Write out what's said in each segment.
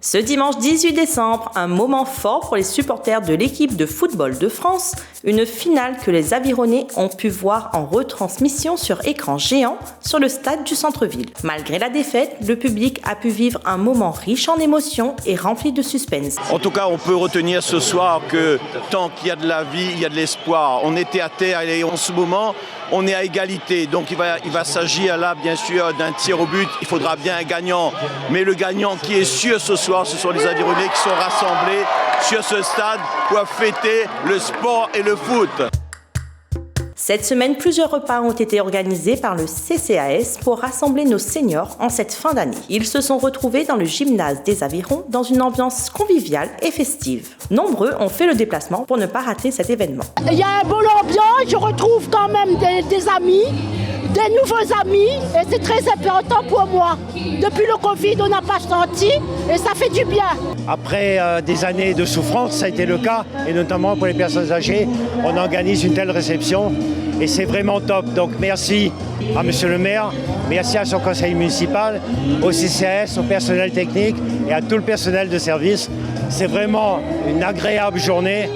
Ce dimanche 18 décembre, un moment fort pour les supporters de l'équipe de football de France, une finale que les Avironnais ont pu voir en retransmission sur écran géant sur le stade du centre-ville. Malgré la défaite, le public a pu vivre un moment riche en émotions et rempli de suspense. En tout cas, on peut retenir ce soir que tant qu'il y a de la vie, il y a de l'espoir. On était à terre et en ce moment, on est à égalité. Donc il va s'agir là, bien sûr, d'un tir au but. Il faudra bien un gagnant. Mais le gagnant qui est sûr ce soir, ce sont les Avironnais qui sont rassemblés sur ce stade pour fêter le sport et le foot. Cette semaine, plusieurs repas ont été organisés par le CCAS pour rassembler nos seniors en cette fin d'année. Ils se sont retrouvés dans le gymnase des Avirons dans une ambiance conviviale et festive. Nombreux ont fait le déplacement pour ne pas rater cet événement. Il y a un bon ambiance, je retrouve quand même des amis, des nouveaux amis et c'est très important pour moi. Depuis le Covid, on n'a pas senti et ça fait du bien. Après des années de souffrance, ça a été le cas, et notamment pour les personnes âgées, on organise une telle réception et c'est vraiment top. Donc merci à Monsieur le maire, merci à son conseil municipal, au CCAS, au personnel technique et à tout le personnel de service. C'est vraiment une agréable journée,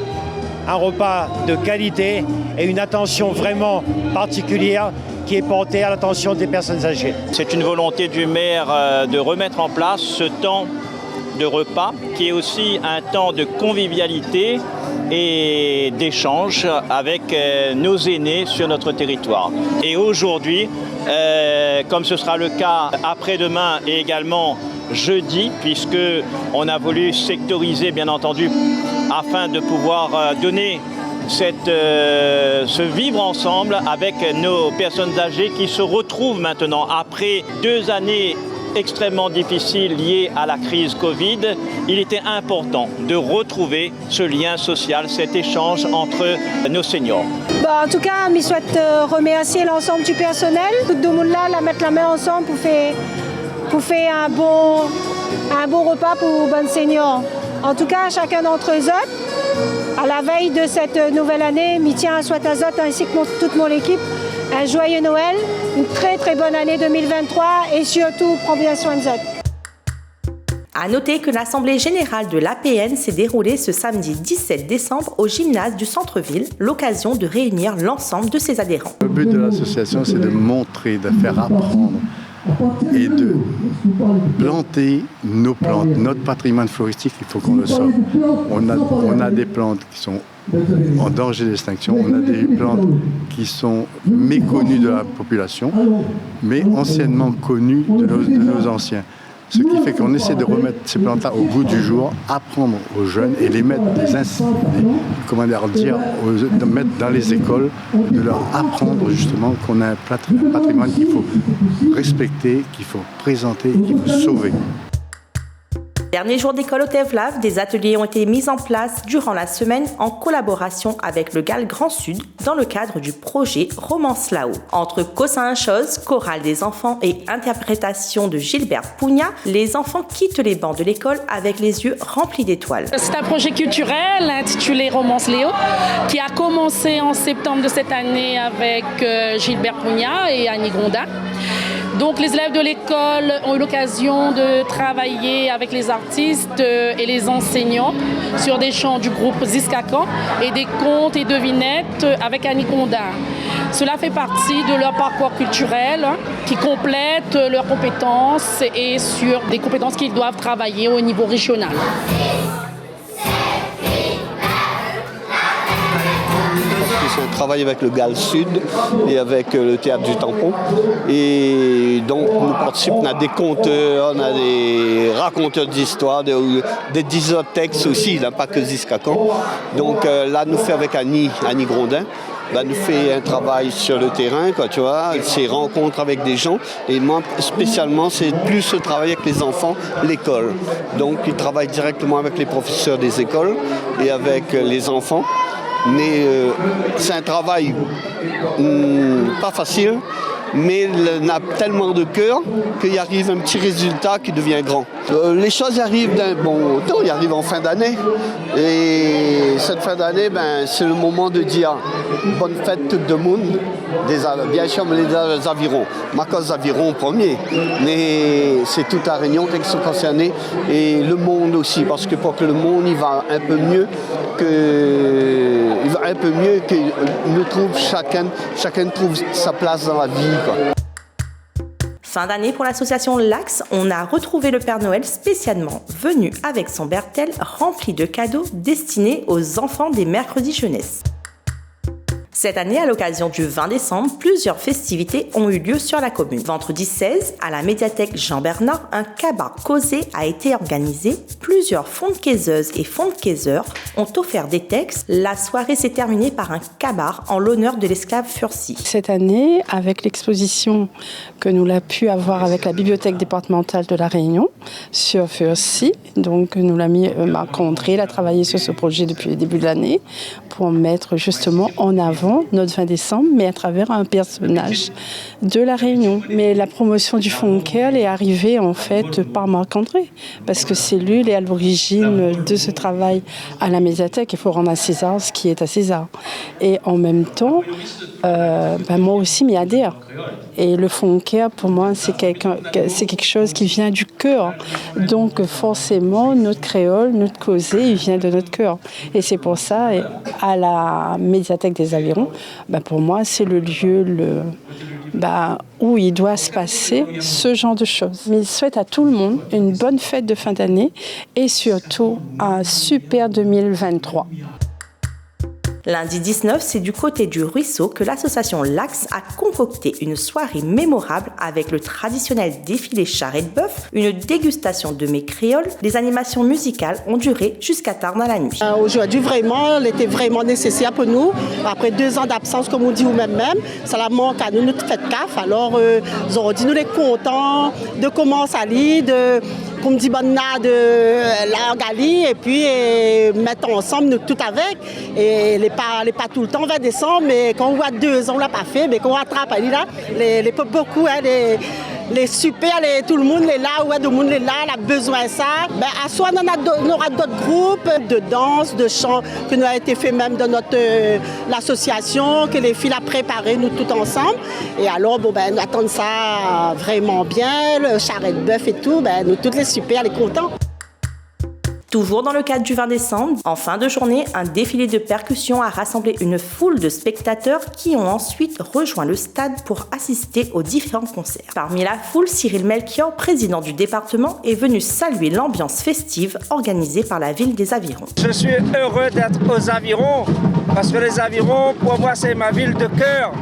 un repas de qualité et une attention vraiment particulière qui est portée à l'attention des personnes âgées. C'est une volonté du maire de remettre en place ce temps de repas qui est aussi un temps de convivialité et d'échange avec nos aînés sur notre territoire. Et aujourd'hui, comme ce sera le cas après-demain et également jeudi, puisqu'on a voulu sectoriser bien entendu afin de pouvoir donner ce vivre ensemble avec nos personnes âgées qui se retrouvent maintenant après 2 années extrêmement difficiles liées à la crise Covid. Il était important de retrouver ce lien social, cet échange entre nos seniors. En tout cas, je souhaite remercier l'ensemble du personnel. Tout le monde là, mettre la main ensemble pour faire un bon repas pour les bonnes seniors. En tout cas, chacun d'entre eux, à la veille de cette nouvelle année, je tiens à souhaiter à eux ainsi que toute mon équipe un joyeux Noël, une très très bonne année 2023 et surtout, prends bien soin de eux. À noter que l'Assemblée générale de l'APN s'est déroulée ce samedi 17 décembre au gymnase du centre-ville, l'occasion de réunir l'ensemble de ses adhérents. Le but de l'association, c'est de montrer, de faire apprendre et de planter nos plantes. Notre patrimoine floristique, il faut qu'on le sauve. On a des plantes qui sont en danger d'extinction, on a des plantes qui sont méconnues de la population, mais anciennement connues de nos anciens. Ce qui fait qu'on essaie de remettre ces plantes-là au goût du jour, apprendre aux jeunes et les mettre, mettre dans les écoles, de leur apprendre justement qu'on a un patrimoine qu'il faut respecter, qu'il faut présenter et qu'il faut sauver. Dernier jour d'école au Tevlav, des ateliers ont été mis en place durant la semaine en collaboration avec le GAL Grand Sud dans le cadre du projet Romance là-haut. Entre Cossin-Chose, chorale des enfants et interprétation de Gilbert Pugna, les enfants quittent les bancs de l'école avec les yeux remplis d'étoiles. C'est un projet culturel intitulé Romance Léo qui a commencé en septembre de cette année avec Gilbert Pugna et Annie Grondin. Donc les élèves de l'école ont eu l'occasion de travailler avec les artistes et les enseignants sur des chants du groupe Ziskakan et des contes et devinettes avec Annie Grondin. Cela fait partie de leur parcours culturel qui complète leurs compétences et sur des compétences qu'ils doivent travailler au niveau régional. On travaille avec le GAL Sud et avec le Théâtre du Tampon. Et donc, nous participons à des conteurs, on a des raconteurs d'histoires, des disotextes aussi, là, pas que Ziskakan. Donc là, nous faisons avec Annie Grondin. Nous fait un travail sur le terrain, tu vois, ces rencontres avec des gens. Et moi, spécialement, c'est plus ce travail avec les enfants, l'école. Donc, il travaille directement avec les professeurs des écoles et avec les enfants. Mais c'est un travail pas facile mais il a tellement de cœur qu'il arrive un petit résultat qui devient grand. Les choses arrivent d'un bon temps, ils arrivent en fin d'année. Et cette fin d'année, c'est le moment de dire bonne fête tout le monde, bien sûr les avirons. Ma cause aviron en premier, mais c'est toute la Réunion qui sont concernés et le monde aussi, parce que pour que le monde il va un peu mieux que nous trouve chacun trouve sa place dans la vie, quoi. Fin d'année pour l'association L'Axe, on a retrouvé le Père Noël spécialement venu avec son bertel rempli de cadeaux destinés aux enfants des mercredis jeunesse. Cette année, à l'occasion du 20 décembre, plusieurs festivités ont eu lieu sur la commune. Vendredi 16, à la médiathèque Jean-Bernard, un cabaret causé a été organisé. Plusieurs fonds-caiseuses et fonds-caiseurs ont offert des textes. La soirée s'est terminée par un cabaret en l'honneur de l'esclave Furcy. Cette année, avec l'exposition que nous l'avons pu avoir avec la bibliothèque départementale de La Réunion sur Furcy, donc nous l'a mis Marc André, il a travaillé sur ce projet depuis le début de l'année pour mettre justement en avant notre 20 décembre, mais à travers un personnage de La Réunion. Mais la promotion du Fonkel est arrivée en fait par Marc-André, parce que c'est lui, il est à l'origine de ce travail à la médiathèque. Il faut rendre à César ce qui est à César. Et en même temps, moi aussi m'y adhère. Et le Fonkel, pour moi, c'est quelque chose qui vient du cœur. Donc forcément, notre créole, notre causé, il vient de notre cœur. Et c'est pour ça, à la médiathèque des Avirons, pour moi, c'est le lieu où il doit se passer ce genre de choses. Mais je souhaite à tout le monde une bonne fête de fin d'année et surtout un super 2023. Lundi 19, c'est du côté du ruisseau que l'association L'Axe a concocté une soirée mémorable avec le traditionnel défilé charret de bœuf, une dégustation de mets créoles. Les animations musicales ont duré jusqu'à tard dans la nuit. Aujourd'hui, vraiment, elle était vraiment nécessaire pour nous. Après 2 ans d'absence, comme on dit, ou même, ça la manque à nous, notre fête CAF. Alors, aujourd'hui, nous sommes contents de commencer à lire, comme dit Bonna, de l'Argali, et puis mettre ensemble nous tout avec. Et les pas tout le temps 20 décembre, mais quand on voit 2 ans, on ne l'a pas fait, mais quand on rattrape, les beaucoup, les super, tout le monde est là, tout le monde est là, on a besoin de ça. À soi, on aura d'autres groupes de danse, de chant, que nous a été fait même dans l'association, que les filles ont préparé, nous tous ensemble. Et alors, nous attendons ça vraiment bien, le charret de bœuf et tout, nous tous les super, les contents. Toujours dans le cadre du 20 décembre, en fin de journée, un défilé de percussions a rassemblé une foule de spectateurs qui ont ensuite rejoint le stade pour assister aux différents concerts. Parmi la foule, Cyril Melchior, président du département, est venu saluer l'ambiance festive organisée par la ville des Avirons. Je suis heureux d'être aux Avirons parce que les Avirons, pour moi, c'est ma ville de cœur.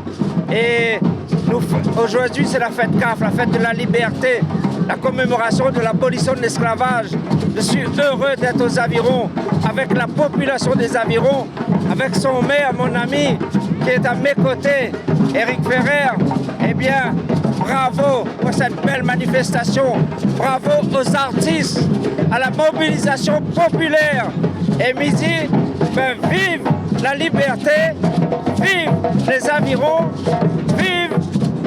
Et aujourd'hui, c'est la fête CAF, la fête de la liberté, la commémoration de l'abolition de l'esclavage. Je suis heureux d'être aux Avirons, avec la population des Avirons, avec son maire, mon ami, qui est à mes côtés, Éric Ferrer. Eh bien, bravo pour cette belle manifestation. Bravo aux artistes, à la mobilisation populaire. Et midi, vive la liberté, vive les Avirons, vive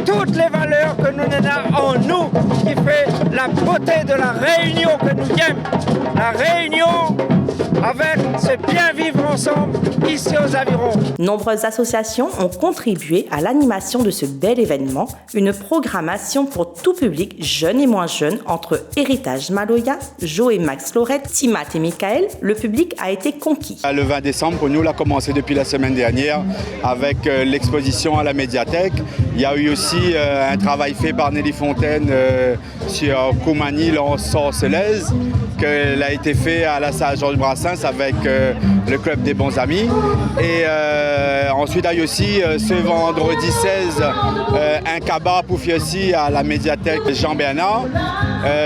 toutes les valeurs que nous avons en nous, qui fait la beauté de la Réunion que nous aimons. La Réunion avec ce bien vivre ensemble ici aux Avirons. Nombreuses associations ont contribué à l'animation de ce bel événement, une programmation pour tout public, jeunes et moins jeunes, entre Héritage Maloya, Jo et Max Lorette, Timat et Michael. Le public a été conquis. Le 20 décembre, pour nous, l'a commencé depuis la semaine dernière avec l'exposition à la médiathèque. Il y a eu aussi un travail fait par Nelly Fontaine sur Koumani, l'Ensorcelaise, qu'elle a été fait à la salle Georges Brassens avec le club des bons amis. Et ensuite, il y a eu aussi ce vendredi 16 un cabaret pour Fiessi à la médiathèque Jean-Bernard.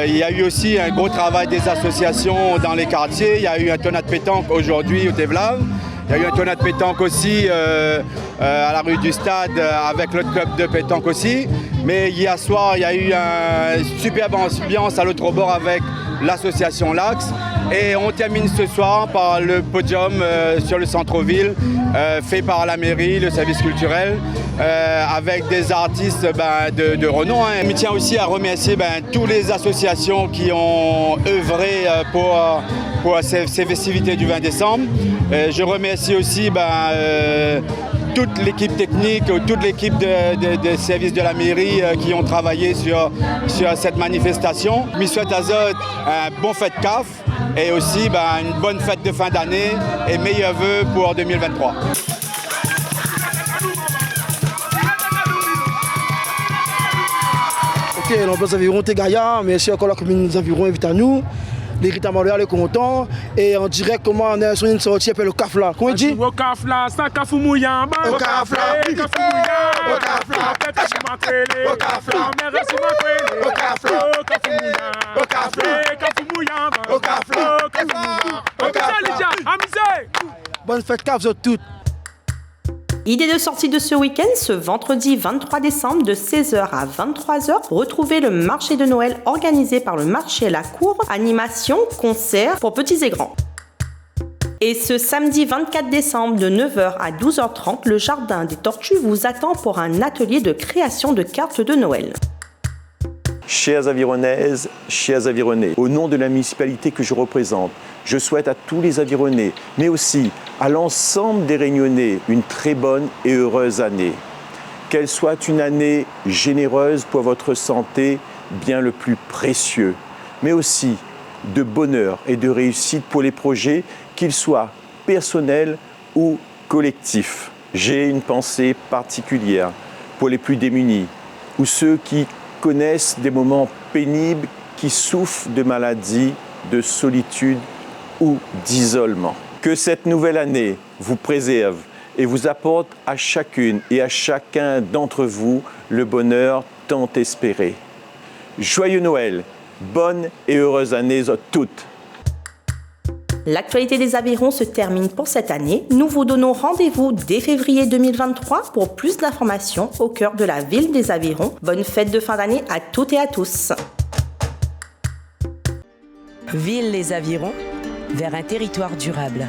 Il y a eu aussi un gros travail des associations dans les quartiers. Il y a eu un tournoi de pétanque aujourd'hui au Tevlav. Il y a eu un tournoi de pétanque aussi à la rue du Stade avec le club de pétanque aussi. Mais hier soir, il y a eu une superbe ambiance à l'autre bord avec l'association L'Axe. Et on termine ce soir par le podium sur le centre-ville fait par la mairie, le service culturel. avec des artistes de renom. Je tiens aussi à remercier toutes les associations qui ont œuvré pour ces festivités du 20 décembre. Je remercie aussi toute l'équipe technique, toute l'équipe des services de la mairie qui ont travaillé sur cette manifestation. Je souhaite à eux un bon fête CAF et aussi une bonne fête de fin d'année et meilleurs vœux pour 2023. Ok, l'ambiance environ t'es gaillard, merci encore la commune des environs invite à nous. L'héritage Montréal est content et on dirait comment on est sur une sortie appelée le CAF là. Comment il dit? Au CAF là, ça cafou mouillant. Au CAF là, au CAF là, au CAF là, au CAF là, au CAF là, au CAF là, au CAF là, au CAF là. Bonne fête CAF vous toutes. Idée de sortie de ce week-end, ce vendredi 23 décembre de 16h à 23h. Retrouvez le marché de Noël organisé par le marché La Cour. Animation, concerts pour petits et grands. Et ce samedi 24 décembre de 9h à 12h30, le Jardin des Tortues vous attend pour un atelier de création de cartes de Noël. Chères Avironnaises, chers Avironnais, au nom de la municipalité que je représente, je souhaite à tous les Avironnais, mais aussi à l'ensemble des Réunionnais, une très bonne et heureuse année. Qu'elle soit une année généreuse pour votre santé, bien le plus précieux, mais aussi de bonheur et de réussite pour les projets, qu'ils soient personnels ou collectifs. J'ai une pensée particulière pour les plus démunis ou ceux qui connaissent des moments pénibles, qui souffrent de maladies, de solitude ou d'isolement. Que cette nouvelle année vous préserve et vous apporte à chacune et à chacun d'entre vous le bonheur tant espéré. Joyeux Noël, bonne et heureuse année à toutes. L'actualité des Avirons se termine pour cette année. Nous vous donnons rendez-vous dès février 2023 pour plus d'informations au cœur de la ville des Avirons. Bonne fête de fin d'année à toutes et à tous. Ville les Avirons, vers un territoire durable.